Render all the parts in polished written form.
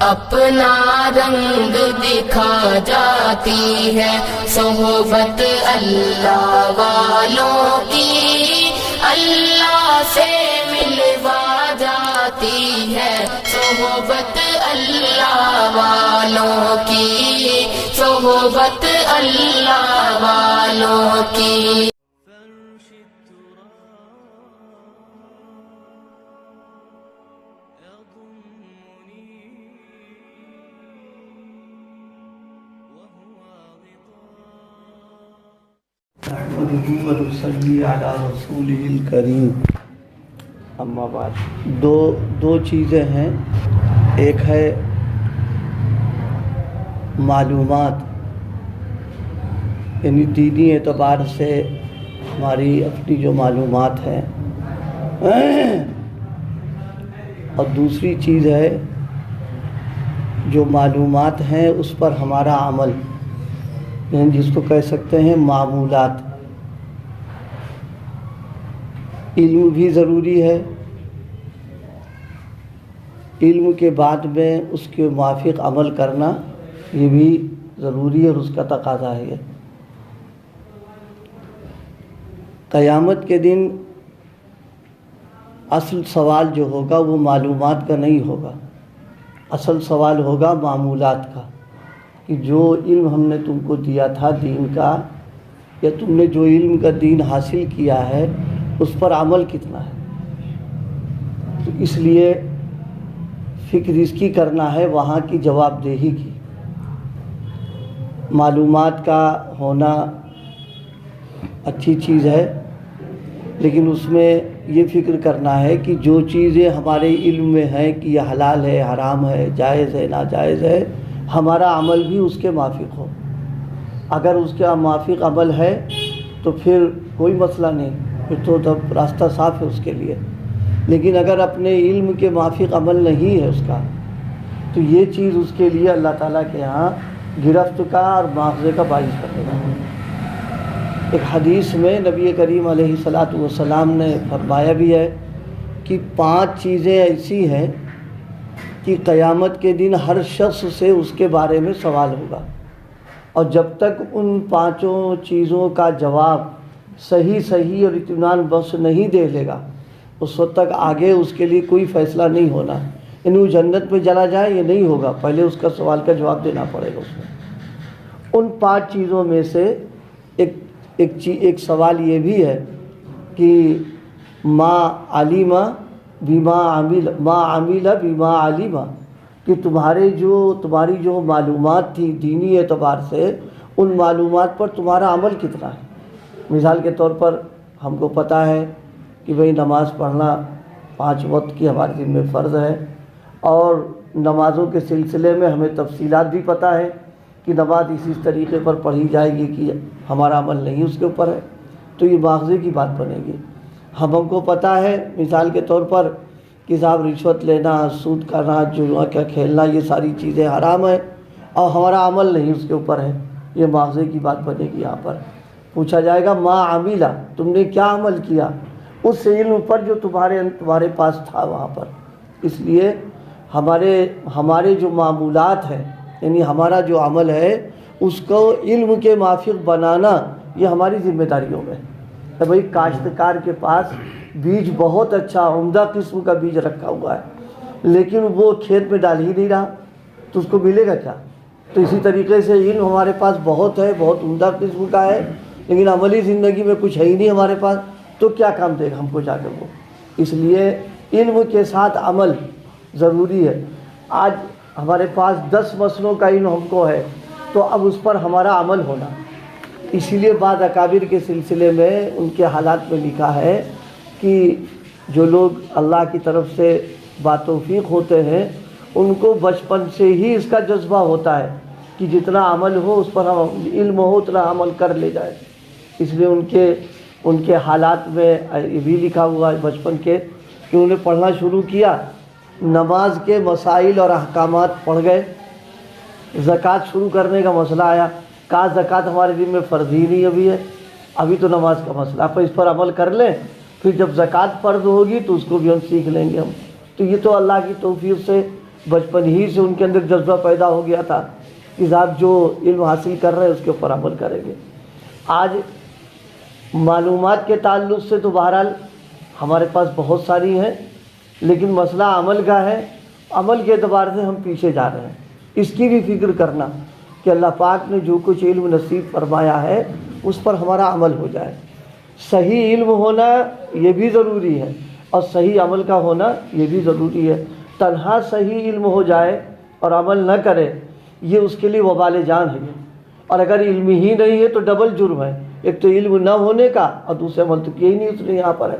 اپنا رنگ دکھا جاتی ہے صحبت اللہ والوں کی، اللہ سے ملوا جاتی ہے صحبت اللہ والوں کی، صحبت اللہ والوں کی۔ نحمده ونصلي على رسوله الكريم، اما بعد۔ دو چیزیں ہیں، ایک ہے معلومات، یعنی دینی اعتبار سے ہماری اپنی جو معلومات ہیں، اور دوسری چیز ہے جو معلومات ہیں اس پر ہمارا عمل، یعنی جس کو کہہ سکتے ہیں معمولات۔ علم بھی ضروری ہے، علم کے بعد میں اس کے موافق عمل کرنا یہ بھی ضروری ہے اور اس کا تقاضا ہے۔ قیامت کے دن اصل سوال جو ہوگا وہ معلومات کا نہیں ہوگا، اصل سوال ہوگا معمولات کا، کہ جو علم ہم نے تم کو دیا تھا دین کا، یا تم نے جو علم کا دین حاصل کیا ہے اس پر عمل کتنا ہے۔ تو اس لیے فکر اس کی کرنا ہے وہاں کی جواب دہی کی۔ معلومات کا ہونا اچھی چیز ہے، لیکن اس میں یہ فکر کرنا ہے کہ جو چیزیں ہمارے علم میں ہیں کہ یہ حلال ہے، حرام ہے، جائز ہے، ناجائز ہے، ہمارا عمل بھی اس کے موافق ہو۔ اگر اس کے موافق عمل ہے تو پھر کوئی مسئلہ نہیں، پھر تو راستہ صاف ہے اس کے لیے۔ لیکن اگر اپنے علم کے موافق عمل نہیں ہے اس کا، تو یہ چیز اس کے لیے اللہ تعالیٰ کے ہاں گرفت کا اور مواخذے کا باعث بنے گا۔ ایک حدیث میں نبی کریم علیہ الصلاۃ والسلام نے فرمایا بھی ہے کہ 5 چیزیں ایسی ہیں کہ قیامت کے دن ہر شخص سے اس کے بارے میں سوال ہوگا، اور جب تک ان 5 چیزوں کا جواب صحیح اور اطمینان بخش نہیں دے لے گا، اس وقت تک آگے اس کے لیے کوئی فیصلہ نہیں ہونا، یعنی وہ جنت میں چلا جائے یہ نہیں ہوگا، پہلے اس کا سوال کا جواب دینا پڑے گا اس میں۔ ان 5 چیزوں میں سے ایک سوال یہ بھی ہے کہ ما علم بما عمل بما علم، کہ تمہاری جو معلومات تھی دینی اعتبار سے، ان معلومات پر تمہارا عمل کتنا ہے۔ مثال کے طور پر ہم کو پتہ ہے کہ بھئی نماز پڑھنا 5 وقت کی ہمارے دن میں فرض ہے، اور نمازوں کے سلسلے میں ہمیں تفصیلات بھی پتہ ہے کہ نماز اسی طریقے پر پڑھی جائے گی کہ ہمارا عمل نہیں اس کے اوپر ہے، تو یہ مواخذے کی بات بنے گی۔ ہم کو پتہ ہے مثال کے طور پر کہ صاحب رشوت لینا، سود کرنا، جوا کا کھیلنا، یہ ساری چیزیں حرام ہیں اور ہمارا عمل نہیں اس کے اوپر ہے، یہ مواخذے کی بات بنے گی۔ یہاں پر پوچھا جائے گا ما عملہ، تم نے کیا عمل کیا اس علم پر جو تمہارے پاس تھا وہاں پر۔ اس لیے ہمارے جو معمولات ہیں، یعنی ہمارا جو عمل ہے اس کو علم کے موافق بنانا، یہ ہماری ذمہ داریوں میں ہے۔ بھائی کاشتکار کے پاس بیج بہت اچھا عمدہ قسم کا بیج رکھا ہوا ہے، لیکن وہ کھیت میں ڈال ہی نہیں رہا، تو اس کو ملے گا کیا؟ تو اسی طریقے سے علم ہمارے پاس بہت ہے، بہت عمدہ قسم کا ہے، لیکن عملی زندگی میں کچھ ہے ہی نہیں ہمارے پاس، تو کیا کام دے گا ہم کو جا کر وہ؟ اس لیے علم کے ساتھ عمل ضروری ہے۔ آج ہمارے پاس 10 مسئلوں کا علم ہم کو ہے، تو اب اس پر ہمارا عمل ہونا۔ اسی لیے بعض اکابر کے سلسلے میں ان کے حالات میں لکھا ہے کہ جو لوگ اللہ کی طرف سے باتوفیق ہوتے ہیں ان کو بچپن سے ہی اس کا جذبہ ہوتا ہے کہ جتنا عمل ہو اس پر علم ہو اتنا عمل کر لے جائے۔ اس لیے ان کے حالات میں یہ بھی لکھا ہوا ہے بچپن کے کہ انہوں نے پڑھنا شروع کیا، نماز کے مسائل اور احکامات پڑھ گئے، زکوٰۃ شروع کرنے کا مسئلہ آیا، کہا زکوٰۃ ہمارے دن میں فرض ہی نہیں ابھی تو نماز کا مسئلہ، آپ اس پر عمل کر لیں، پھر جب زکوٰۃ فرض ہوگی تو اس کو بھی ہم سیکھ لیں گے ہم۔ تو یہ تو اللہ کی توفیق سے بچپن ہی سے ان کے اندر جذبہ پیدا ہو گیا تھا کہ آپ جو علم حاصل کر رہے ہیں اس کے اوپر عمل کریں گے۔ آج معلومات کے تعلق سے تو بہرحال ہمارے پاس بہت ساری ہیں، لیکن مسئلہ عمل کا ہے، عمل کے اعتبار سے ہم پیچھے جا رہے ہیں۔ اس کی بھی فکر کرنا کہ اللہ پاک نے جو کچھ علم نصیب فرمایا ہے اس پر ہمارا عمل ہو جائے۔ صحیح علم ہونا یہ بھی ضروری ہے اور صحیح عمل کا ہونا یہ بھی ضروری ہے۔ تنہا صحیح علم ہو جائے اور عمل نہ کرے یہ اس کے لیے وبال جان ہے، اور اگر علم ہی نہیں ہے تو ڈبل جرم ہے، ایک تو علم نہ ہونے کا اور دوسرے عمل تو کیا ہی نہیں اس نے یہاں پر ہے۔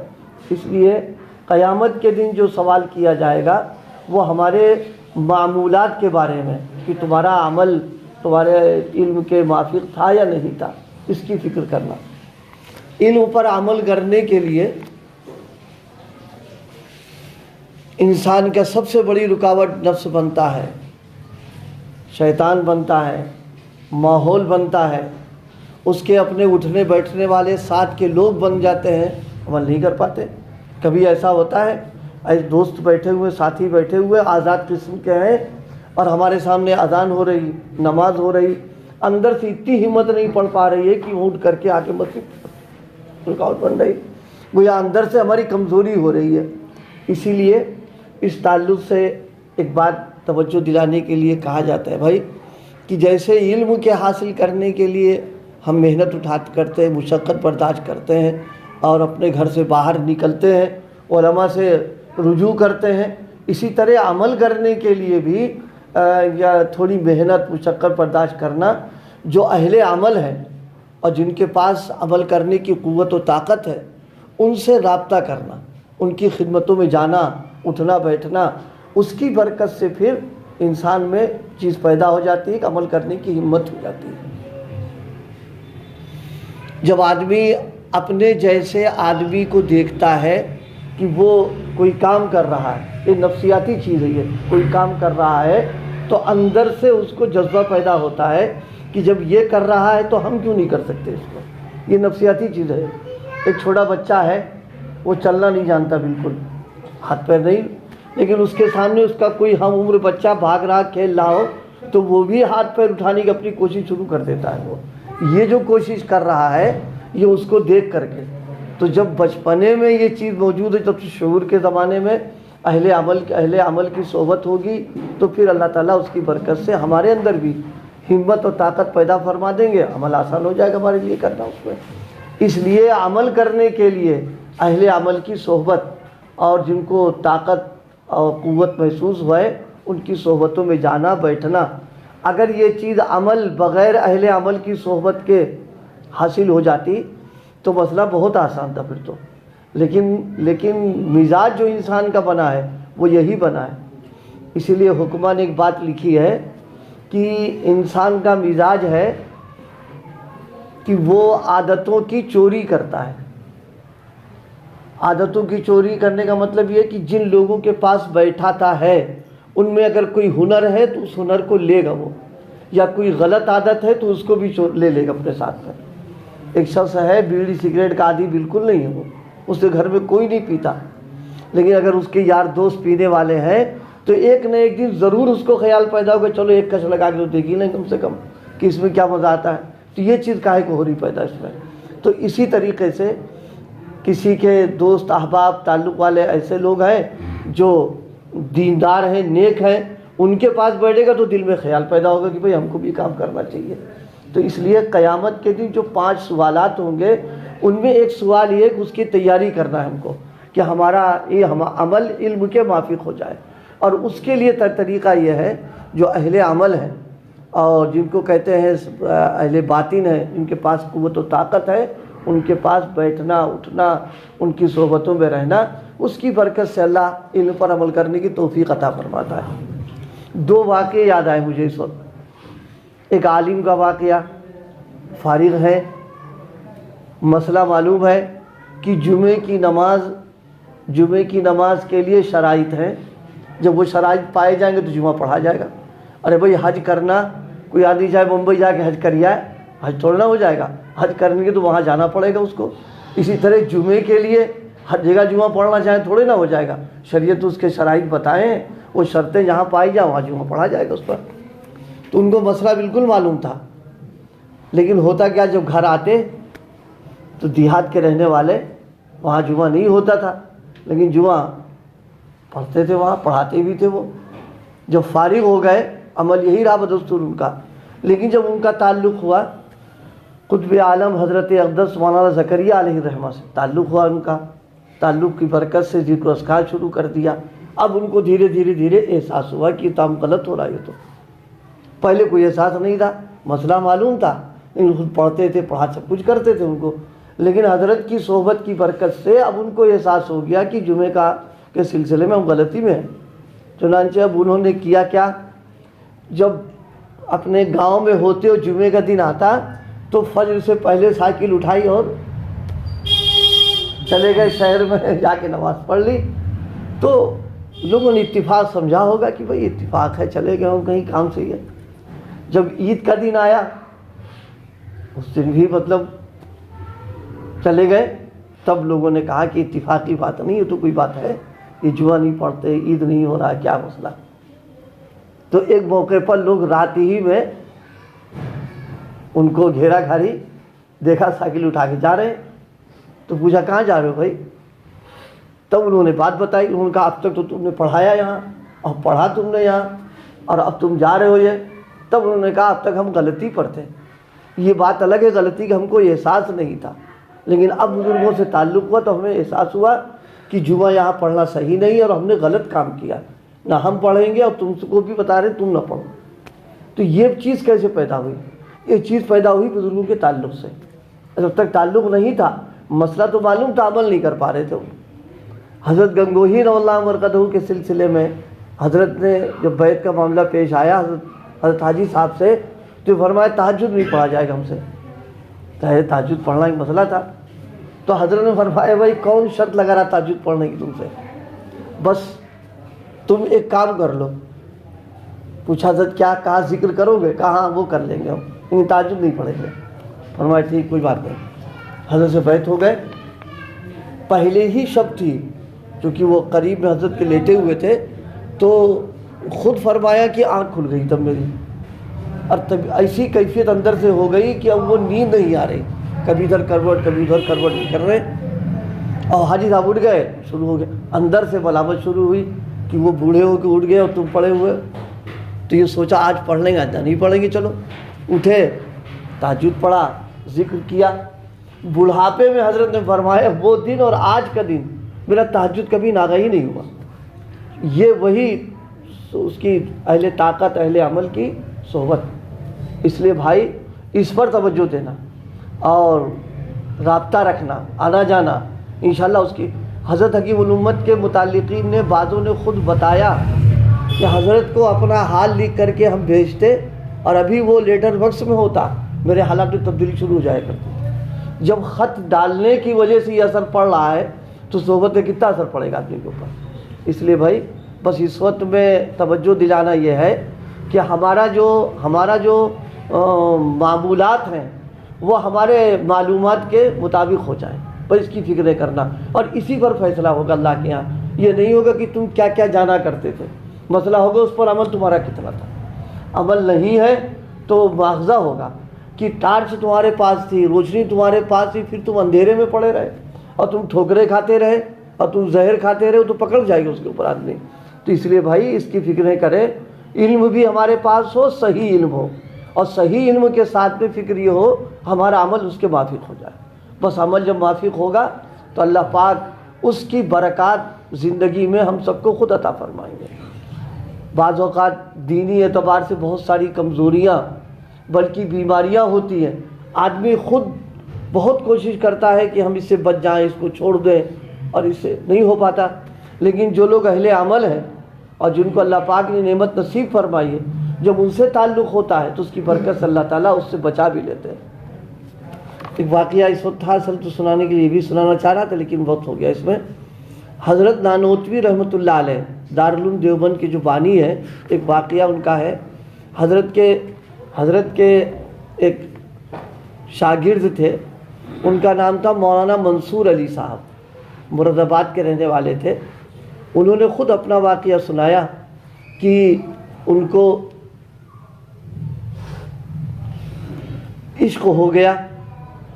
اس لیے قیامت کے دن جو سوال کیا جائے گا وہ ہمارے معمولات کے بارے میں کہ تمہارا عمل تمہارے علم کے موافق تھا یا نہیں تھا، اس کی فکر کرنا۔ علم پر عمل کرنے کے لیے انسان کا سب سے بڑی رکاوٹ نفس بنتا ہے، شیطان بنتا ہے، ماحول بنتا ہے، اس کے اپنے اٹھنے بیٹھنے والے ساتھ کے لوگ بن جاتے ہیں، عمل نہیں کر پاتے۔ کبھی ایسا ہوتا ہے ایسے دوست بیٹھے ہوئے، ساتھی بیٹھے ہوئے آزاد قسم کے ہیں اور ہمارے سامنے اذان ہو رہی، نماز ہو رہی، اندر سے اتنی ہمت نہیں پڑ پا رہی ہے کہ اٹھ کر کے آگے مسجد، رکاوٹ بن رہی، گویا اندر سے ہماری کمزوری ہو رہی ہے۔ اسی لیے اس تعلق سے ایک بات توجہ دلانے کے لیے کہا جاتا ہے بھائی کہ جیسے علم کے حاصل کرنے کے لیے ہم محنت کرتے ہیں، مشقت برداشت کرتے ہیں اور اپنے گھر سے باہر نکلتے ہیں، علماء سے رجوع کرتے ہیں، اسی طرح عمل کرنے کے لیے بھی یا تھوڑی محنت مشقت برداشت کرنا جو اہل عمل ہیں اور جن کے پاس عمل کرنے کی قوت و طاقت ہے ان سے رابطہ کرنا، ان کی خدمتوں میں جانا، اٹھنا بیٹھنا، اس کی برکت سے پھر انسان میں چیز پیدا ہو جاتی ہے کہ عمل کرنے کی ہمت ہو جاتی ہے۔ جب آدمی اپنے جیسے آدمی کو دیکھتا ہے کہ وہ کوئی کام کر رہا ہے، یہ نفسیاتی چیز ہے، یہ کوئی کام کر رہا ہے تو اندر سے اس کو جذبہ پیدا ہوتا ہے کہ جب یہ کر رہا ہے تو ہم کیوں نہیں کر سکتے اس کو۔ یہ نفسیاتی چیز ہے۔ ایک چھوٹا بچہ ہے، وہ چلنا نہیں جانتا بالکل، ہاتھ پیر نہیں، لیکن اس کے سامنے اس کا کوئی ہم عمر بچہ بھاگ رہا کھیل رہا ہو تو وہ بھی ہاتھ پیر اٹھانے کی اپنی کوشش شروع کر دیتا ہے۔ وہ یہ جو کوشش کر رہا ہے یہ اس کو دیکھ کر کے، تو جب بچپنے میں یہ چیز موجود ہے، جب شعور کے زمانے میں اہل عمل کی صحبت ہوگی تو پھر اللہ تعالیٰ اس کی برکت سے ہمارے اندر بھی ہمت اور طاقت پیدا فرما دیں گے، عمل آسان ہو جائے گا ہمارے لیے کرنا اس میں۔ اس لیے عمل کرنے کے لیے اہل عمل کی صحبت اور جن کو طاقت اور قوت محسوس ہوئے ان کی صحبتوں میں جانا بیٹھنا، اگر یہ چیز عمل بغیر اہل عمل کی صحبت کے حاصل ہو جاتی تو مسئلہ بہت آسان تھا پھر تو، لیکن مزاج جو انسان کا بنا ہے وہ یہی بنا ہے۔ اسی لیے حکمہ نے ایک بات لکھی ہے کہ انسان کا مزاج ہے کہ وہ عادتوں کی چوری کرتا ہے۔ عادتوں کی چوری کرنے کا مطلب یہ کہ جن لوگوں کے پاس بیٹھاتا ہے ان میں اگر کوئی ہنر ہے تو اس ہنر کو لے گا وہ، یا کوئی غلط عادت ہے تو اس کو بھی لے لے گا اپنے ساتھ میں۔ ایک شخص ہے بیڑی سگریٹ کا عادی بالکل نہیں ہے، وہ اس کے گھر میں کوئی نہیں پیتا، لیکن اگر اس کے یار دوست پینے والے ہیں تو ایک نہ ایک دن ضرور اس کو خیال پیدا ہوگا چلو ایک کش لگا کے تو دیکھ ہی لیں کم سے کم کہ اس میں کیا مزہ آتا ہے، تو یہ چیز کاہے کو ہو رہی پیدا اس میں۔ تو اسی طریقے سے کسی کے دوست احباب تعلق والے ایسے لوگ ہیں جو دیندار ہیں، نیک ہیں، ان کے پاس بیٹھے گا تو دل میں خیال پیدا ہوگا کہ بھئی ہم کو بھی کام کرنا چاہیے۔ تو اس لیے قیامت کے دن جو 5 سوالات ہوں گے ان میں ایک سوال یہ کہ اس کی تیاری کرنا ہے ہم کو کہ ہمارا یہ عمل علم کے موافق ہو جائے، اور اس کے لیے طریقہ یہ ہے جو اہل عمل ہیں اور جن کو کہتے ہیں اہل باطن ہیں، جن کے پاس قوت و طاقت ہے، ان کے پاس بیٹھنا اٹھنا، ان کی صحبتوں میں رہنا، اس کی برکت سے اللہ علم پر عمل کرنے کی توفیق عطا فرماتا ہے۔ 2 واقعے یاد آئے مجھے اس وقت۔ ایک عالم کا واقعہ، فارغ ہے، مسئلہ معلوم ہے کہ جمعے کی نماز کے لیے شرائط ہیں، جب وہ شرائط پائے جائیں گے تو جمعہ پڑھا جائے گا۔ ارے بھائی حج کرنا، کوئی آدمی جائے ممبئی جا کے حج کر آئے، حج تھوڑا نہ ہو جائے گا، حج کرنے کے تو وہاں جانا پڑے گا اس کو۔ اسی طرح جمعے کے لیے ہر جگہ جمعہ پڑھنا چاہیں تھوڑے نہ ہو جائے گا، شریعت اس کے شرائط بتائیں، وہ شرطیں جہاں پائی جائیں وہاں جمعہ پڑھا جائے گا اس پر. تو ان کو مسئلہ بالکل معلوم تھا. لیکن ہوتا کیا، جب گھر آتے تو دیہات کے رہنے والے وہاں جمعہ نہیں ہوتا تھا، لیکن جمعہ پڑھتے تھے، وہاں پڑھاتے بھی تھے. وہ جب فارغ ہو گئے، عمل یہی رہا بدستور ان کا. لیکن جب ان کا تعلق ہوا قطب عالم حضرت اقدس مولانا زکریا علیہ الرحمہ سے تعلق ہوا، ان کا تعلق کی برکت سے ذکر و اذکار شروع کر دیا. اب ان کو دھیرے دھیرے دھیرے احساس ہوا کہ یہ کام غلط ہو رہا ہے. تو پہلے کوئی احساس نہیں تھا، مسئلہ معلوم تھا، لیکن خود پڑھتے تھے، پڑھا سب کچھ کرتے تھے ان کو. لیکن حضرت کی صحبت کی برکت سے اب ان کو احساس ہو گیا کہ جمعے کے سلسلے میں ہم غلطی میں ہیں. چنانچہ اب انہوں نے کیا کیا، جب اپنے گاؤں میں ہوتے اور جمعے کا دن آتا تو فجر سے پہلے سائیکل اٹھائی اور چلے گئے شہر میں، جا کے نماز پڑھ لی. تو لوگوں نے اتفاق سمجھا ہوگا کہ بھئی اتفاق ہے، چلے گئے ہوں کہیں کام سے ہی ہے. جب عید کا دن آیا اس دن بھی مطلب چلے گئے. تب لوگوں نے کہا کہ اتفاقی بات نہیں، یہ تو کوئی بات ہے، یہ جمعہ نہیں پڑھتے، عید نہیں ہو رہا، کیا مسئلہ. تو ایک موقع پر لوگ رات ہی میں ان کو گھیرا گھاری دیکھا، سائیکل اٹھا کے جا رہے ہیں. تو پوچھا کہاں جا رہے ہو بھائی؟ تب انہوں نے بات بتائی. انہوں نے کہا اب تک تو تم نے پڑھایا یہاں، اور پڑھا تم نے یہاں، اور اب تم جا رہے ہو یہ. تب انہوں نے کہا اب تک ہم غلطی پڑھتے، یہ بات الگ ہے غلطی کا ہم کو احساس نہیں تھا، لیکن اب بزرگوں سے تعلق ہوا تو ہمیں احساس ہوا کہ جمعہ یہاں پڑھنا صحیح نہیں ہے اور ہم نے غلط کام کیا. نہ ہم پڑھیں گے اور تم کو بھی بتا رہے تم نہ پڑھو. تو یہ چیز کیسے پیدا ہوئی؟ یہ چیز پیدا ہوئی بزرگوں کے تعلق سے. جب تک تعلق نہیں تھا، مسئلہ تو معلوم تھا، عمل نہیں کر پا رہے تھے. حضرت گنگوہی رضی اللہ عنہ کے سلسلے میں حضرت نے جب بیعت کا معاملہ پیش آیا حضرت حاجی صاحب سے، تو فرمایا تہجد نہیں پڑھا جائے گا ہم سے. تہجد پڑھنا ایک مسئلہ تھا. تو حضرت نے فرمایا بھائی کون شرط لگا رہا تہجد پڑھنے کی تم سے؟ بس تم ایک کام کر لو. پوچھا حضرت کیا؟ کہا ذکر کرو گے؟ کہا ہاں وہ کر لیں گے ہم، لیکن تہجد نہیں پڑھیں گے. فرمایا ٹھیک کوئی بات نہیں. حضرت سے بیعت ہو گئے. پہلے ہی شب تھی، چونکہ وہ قریب میں حضرت کے لیٹے ہوئے تھے، تو خود فرمایا کہ آنکھ کھل گئی تب میری، اور تب ایسی کیفیت اندر سے ہو گئی کہ اب وہ نیند نہیں آ رہی، کبھی ادھر کروٹ کبھی ادھر کروٹ کر رہے. اور حاجی صاحب اٹھ گئے، شروع ہو گئے. اندر سے ملامت شروع ہوئی کہ وہ بوڑھے ہو کے اٹھ گئے اور تم پڑے ہوئے. تو یہ سوچا آج پڑھ لیں گے، آج نہیں پڑھیں گے. چلو اٹھے، تہجد پڑھا، ذکر کیا. بڑھاپے میں حضرت نے فرمایا وہ دن اور آج کا دن میرا تہجد کبھی ناغہ ہی نہیں ہوا. یہ وہی اس کی اہل طاقت اہل عمل کی صحبت. اس لیے بھائی اس پر توجہ دینا اور رابطہ رکھنا، آنا جانا انشاءاللہ. اس کی حضرت حکیم الامت کے متعلقین نے بعضوں نے خود بتایا کہ حضرت کو اپنا حال لکھ کر کے ہم بھیجتے اور ابھی وہ لیٹر باکس میں ہوتا، میرے حالات میں تبدیلی شروع ہو جایا کرتی. جب خط ڈالنے کی وجہ سے یہ اثر پڑ رہا ہے تو صحبت میں کتنا اثر پڑے گا آدمی کے اوپر. اس لیے بھائی بس اس وقت میں توجہ دلانا یہ ہے کہ ہمارا جو معمولات ہیں وہ ہمارے معلومات کے مطابق ہو جائیں. بس اس کی فکر کرنا اور اسی پر فیصلہ ہوگا اللہ کے یہاں. یہ نہیں ہوگا کہ تم کیا کیا جانا کرتے تھے، مسئلہ ہوگا اس پر عمل تمہارا کتنا تھا. عمل نہیں ہے تو مواخذہ ہوگا کہ ٹارچ تمہارے پاس تھی، روشنی تمہارے پاس تھی، پھر تم اندھیرے میں پڑے رہے اور تم ٹھوکرے کھاتے رہے اور تم زہر کھاتے رہے تو پکڑ جائے گا اس کے اوپر آدمی. تو اس لیے بھائی اس کی فکریں کرے. علم بھی ہمارے پاس ہو، صحیح علم ہو، اور صحیح علم کے ساتھ میں فکر یہ ہو ہمارا عمل اس کے موافق ہو جائے. بس عمل جب موافق ہوگا تو اللہ پاک اس کی برکات زندگی میں ہم سب کو خود عطا فرمائیں گے. بعض اوقات دینی اعتبار سے بہت ساری کمزوریاں بلکہ بیماریاں ہوتی ہیں. آدمی خود بہت کوشش کرتا ہے کہ ہم اس سے بچ جائیں، اس کو چھوڑ دیں، اور اس سے نہیں ہو پاتا. لیکن جو لوگ اہل عمل ہیں اور جن کو اللہ پاک نے نعمت نصیب فرمائی ہے، جب ان سے تعلق ہوتا ہے تو اس کی برکت سے اللہ تعالیٰ اس سے بچا بھی لیتے ہیں. ایک واقعہ اس وقت تھا، اصل تو سنانے کے لیے بھی سنانا چاہ رہا تھا لیکن وقت ہو گیا اس میں. حضرت نانوتوی رحمۃ اللہ علیہ دارالعلوم دیوبند کے جو بانی ہے، ایک واقعہ ان کا ہے. حضرت کے ایک شاگرد تھے، ان کا نام تھا مولانا منصور علی صاحب، مراد آباد کے رہنے والے تھے. انہوں نے خود اپنا واقعہ سنایا کہ ان کو عشق ہو گیا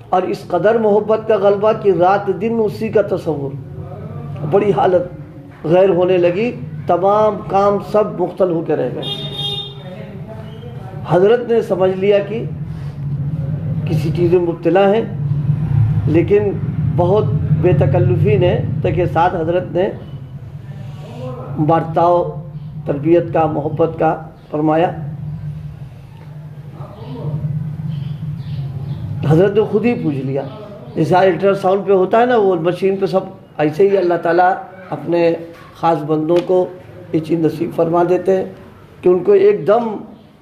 اور اس قدر محبت کا غلبہ کہ رات دن اسی کا تصور، بڑی حالت غیر ہونے لگی، تمام کام سب مختل ہو کے رہ گئے۔ حضرت نے سمجھ لیا کہ کسی چیز میں مبتلا ہیں، لیکن بہت بے تکلفی نے کے ساتھ حضرت نے برتاؤ تربیت کا، محبت کا فرمایا۔ حضرت نے خود ہی پوچھ لیا، جیسے الٹرا ساؤنڈ پہ ہوتا ہے نا، وہ مشین پہ سب ایسے ہی اللہ تعالیٰ اپنے خاص بندوں کو یہ چیز نصیب فرما دیتے ہیں کہ ان کو ایک دم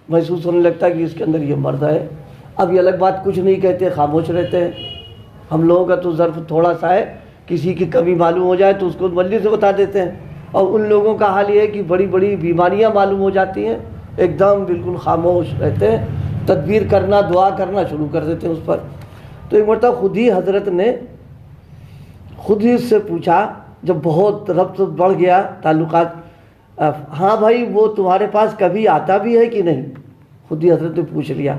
محسوس ہونے لگتا ہے کہ اس کے اندر یہ مرد ہے۔ اب یہ الگ بات، کچھ نہیں کہتے، خاموش رہتے ہیں۔ ہم لوگوں کا تو ظرف تھوڑا سا ہے، کسی کی کمی معلوم ہو جائے تو اس کو جلدی سے بتا دیتے ہیں، اور ان لوگوں کا حال یہ ہے کہ بڑی بڑی بیماریاں معلوم ہو جاتی ہیں، ایک دم بالکل خاموش رہتے ہیں، تدبیر کرنا، دعا کرنا شروع کر دیتے ہیں اس پر۔ تو ایک مرتبہ خود ہی حضرت نے خود ہی اس سے پوچھا، جب بہت ربط بڑھ گیا تعلقات، ہاں بھائی وہ تمہارے پاس کبھی آتا بھی ہے کہ نہیں؟ خود ہی حضرت نے پوچھ لیا،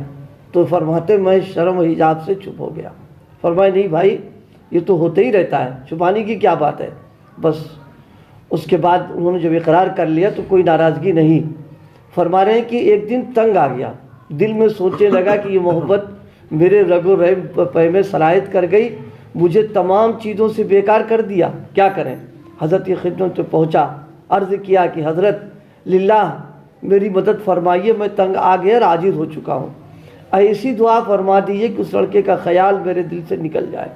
تو فرماتے میں شرم و حجاب سے چھپ ہو گیا۔ فرمائے نہیں بھائی یہ تو ہوتے ہی رہتا ہے، چھپانے کی کیا بات ہے، بس۔ اس کے بعد انہوں نے جب اقرار کر لیا تو کوئی ناراضگی نہیں۔ فرما رہے ہیں کہ ایک دن تنگ آ گیا، دل میں سوچنے لگا کہ یہ محبت میرے رگ و پے میں صلاحیت کر گئی، مجھے تمام چیزوں سے بیکار کر دیا، کیا کریں؟ حضرت کی خدمت میں پہنچا، عرض کیا کہ حضرت للہ میری مدد فرمائیے، میں تنگ آ گیا اور عاجز ہو چکا ہوں، ایسی دعا فرما دیجیے کہ اس لڑکے کا خیال میرے دل سے نکل جائے۔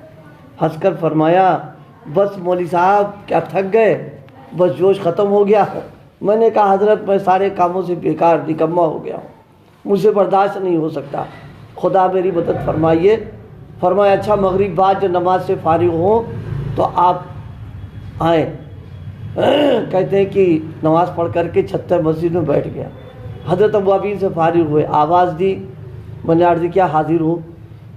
ہنس کر فرمایا بس مولوی صاحب کیا تھک گئے، بس جوش ختم ہو گیا۔ میں نے کہا حضرت میں سارے کاموں سے بیکار نکما ہو گیا ہوں، مجھ سے برداشت نہیں ہو سکتا، خدا میری مدد فرمائیے۔ فرمایا اچھا مغرب بعد جو نماز سے فارغ ہوں تو آپ آئیں۔ کہتے ہیں کہ نماز پڑھ کر کے چھتر مسجد میں بیٹھ گیا۔ حضرت ابوابین سے فارغ ہوئے، آواز دی، میں نے عرض کیا حاضر ہوں،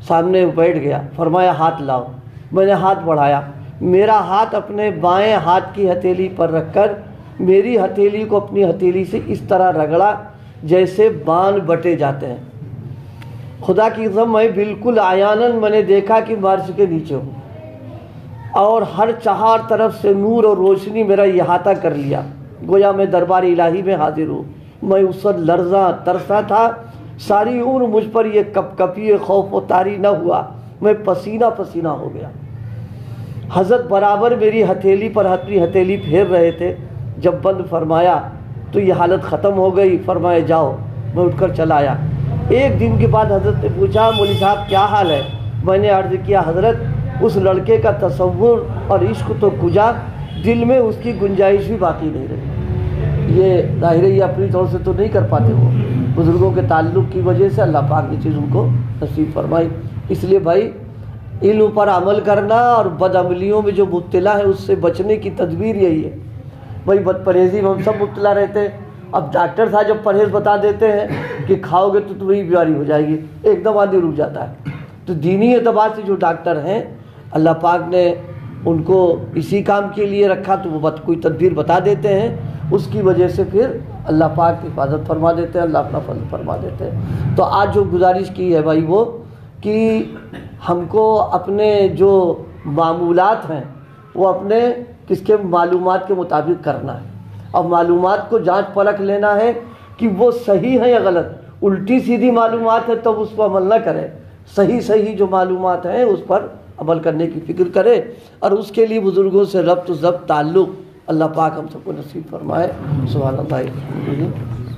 سامنے بیٹھ گیا۔ فرمایا ہاتھ لاؤ، میں نے ہاتھ بڑھایا، میرا ہاتھ اپنے بائیں ہاتھ کی ہتھیلی پر رکھ کر میری ہتھیلی کو اپنی ہتھیلی سے اس طرح رگڑا جیسے بان بٹے جاتے ہیں۔ خدا کی قسم میں بالکل عیاناً میں نے دیکھا کہ میں عرش کے نیچے ہوں، اور ہر چہار طرف سے نور اور روشنی میرا احاطہ کر لیا، گویا میں دربار الہی میں حاضر ہوں۔ میں اس وقت لرزاں ترسا تھا، ساری عمر مجھ پر یہ کپ کپی خوف و طاری نہ ہوا، میں پسینہ پسینہ ہو گیا۔ حضرت برابر میری ہتھیلی پر اپنی ہتھیلی پھیر رہے تھے، جب بند فرمایا تو یہ حالت ختم ہو گئی۔ فرمایا جاؤ، میں اٹھ کر چلا آیا۔ ایک دن کے بعد حضرت نے پوچھا مولوی صاحب کیا حال ہے؟ میں نے عرض کیا حضرت اس لڑکے کا تصور اور عشق تو کجا، دل میں اس کی گنجائش بھی باقی نہیں رہی۔ یہ ظاہر ہے یہ اپنی طور سے تو نہیں کر پاتے، وہ بزرگوں کے تعلق کی وجہ سے اللہ پاک یہ چیز ان کو نصیب فرمائی۔ اس لیے بھائی علم پر عمل کرنا اور بد عملیوں میں جو مبتلا ہے اس سے بچنے کی تدبیر یہی ہے۔ بھائی بد پرہیزی میں ہم سب مبتلا رہتے ہیں، اب ڈاکٹر صاحب جب پرہیز بتا دیتے ہیں کہ کھاؤ گے تو تمہیں بیماری ہو جائے گی، ایک دم آدمی رک جاتا ہے۔ تو دینی اعتبار سے جو ڈاکٹر ہیں اللہ پاک نے ان کو اسی کام کے لیے رکھا، تو وہ کوئی تدبیر بتا دیتے ہیں، اس کی وجہ سے پھر اللہ پاک حفاظت فرما دیتے ہیں، اللہ اپنا فضل فرما دیتے ہیں۔ تو آج جو گزارش کی ہے بھائی وہ کہ ہم کو اپنے جو معمولات ہیں وہ اپنے کس کے معلومات کے مطابق کرنا ہے، اور معلومات کو جانچ پرکھ لینا ہے کہ وہ صحیح ہے یا غلط۔ الٹی سیدھی معلومات ہے تو اس پر عمل نہ کرے، صحیح جو معلومات ہیں اس پر عمل کرنے کی فکر کرے، اور اس کے لیے بزرگوں سے ربط و ضبط تعلق اللہ پاک ہم سب کو نصیب فرمائے۔ سبحان اللہ۔